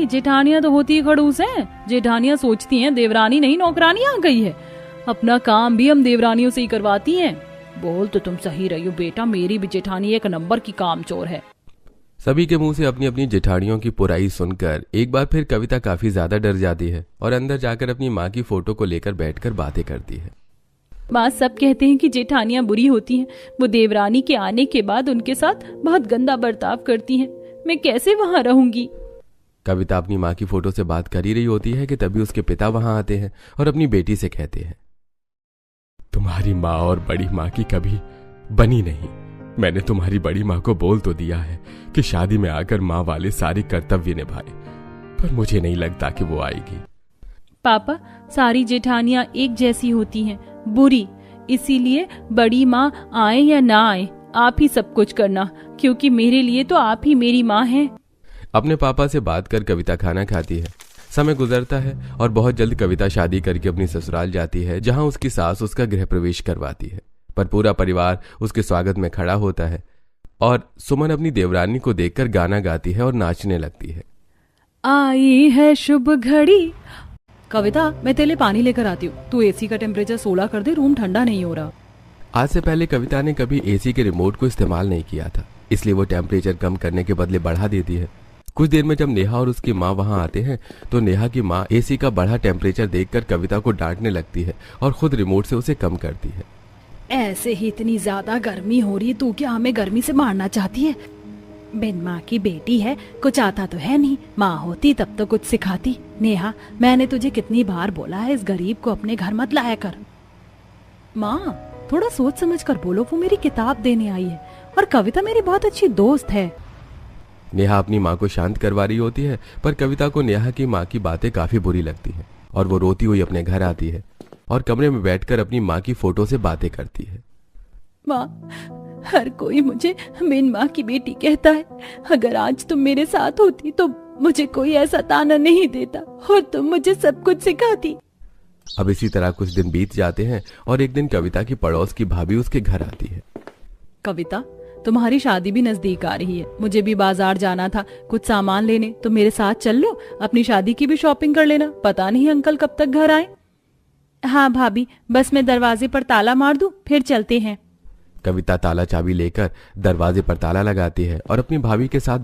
जेठानियां तो होती ही खड़ूस हैं। जेठानियां सोचती हैं देवरानी नहीं नौकरानी आ गई है। अपना काम भी हम देवरानियों से ही करवाती हैं। बोल तो तुम सही रही हो बेटा, मेरी भी जेठानी एक नंबर की कामचोर है। सभी के मुंह से अपनी अपनी जेठानियों की बुराई सुनकर एक बार फिर कविता काफी ज्यादा डर जाती है और अंदर जाकर अपनी माँ की फोटो को लेकर बैठकर बातें करती है। माँ, सब कहते हैं कि जेठानियां बुरी होती हैं। वो देवरानी के आने के बाद उनके साथ बहुत गंदा बर्ताव करती हैं। मैं कैसे वहाँ रहूंगी। कविता अपनी माँ की फोटो से बात कर ही रही होती है कि तभी उसके पिता वहां आते हैं और अपनी बेटी से कहते हैं, तुम्हारी माँ और बड़ी माँ की कभी बनी नहीं। मैंने तुम्हारी बड़ी माँ को बोल तो दिया है कि शादी में आकर माँ वाले सारे कर्तव्य निभाए, पर मुझे नहीं लगता कि वो आएगी। पापा, सारी जेठानियां एक जैसी होती हैं, बुरी। इसीलिए बड़ी माँ आए या ना आए, आप ही सब कुछ करना, क्योंकि मेरे लिए तो आप ही मेरी माँ हैं। अपने पापा से बात कर कविता खाना खाती है। समय गुजरता है और बहुत जल्द कविता शादी करके अपनी ससुराल जाती है, जहां उसकी सास उसका गृह प्रवेश करवाती है। पर पूरा परिवार उसके स्वागत में खड़ा होता है और सुमन अपनी देवरानी को देखकर गाना गाती है और नाचने लगती है। आई है शुभ घड़ी। कविता, मैं तेरे लिए पानी लेकर आती हूँ। तू एसी का टेम्परेचर 16 कर दे, रूम ठंडा नहीं हो रहा। आज से पहले कविता ने कभी एसी के रिमोट को इस्तेमाल नहीं किया था, इसलिए वो टेम्परेचर कम करने के बदले बढ़ा देती है। कुछ देर में जब नेहा और उसकी माँ वहां आते हैं तो नेहा की माँ एसी का बढ़ा टेम्परेचर देखकर कविता को डांटने लगती है और खुद रिमोट से उसे कम करती है। ऐसे ही इतनी ज्यादा गर्मी हो रही है, तू क्या हमें गर्मी से मारना चाहती है? बिन माँ की बेटी है, कुछ आता तो है नहीं। माँ होती तब तो कुछ सिखाती। नेहा, मैंने तुझे कितनी बार बोला है इस गरीब को अपने घर मत लाया कर। माँ, थोड़ा सोच समझ कर बोलो, वो मेरी किताब देने आई है और कविता मेरी बहुत अच्छी दोस्त है। नेहा अपनी माँ को शांत करवा रही होती है, पर कविता को नेहा की माँ की बातें काफी बुरी लगती हैं और वो रोती हुई अपने घर आती है और कमरे में बैठकर अपनी माँ की फोटो से बातें करती है। माँ, हर कोई मुझे बिन माँ की बेटी कहता है। अगर आज तुम मेरे साथ होती तो मुझे कोई ऐसा ताना नहीं देता और तुम मुझे सब कुछ सिखाती। अब इसी तरह कुछ दिन बीत जाते हैं और एक दिन कविता की पड़ोस की भाभी उसके घर आती है। कविता, तुम्हारी शादी भी नजदीक आ रही है, मुझे भी बाजार जाना था कुछ सामान लेने, तो मेरे साथ चल लो। अपनी शादी की भी शॉपिंग कर लेना, पता नहीं अंकल कब तक घर आए। हाँ भाभी, बस मैं दरवाजे पर ताला मार दूं, फिर चलते हैं। कविता ताला चाबी लेकर दरवाजे पर ताला लगाती है और अपनी भाभी के साथ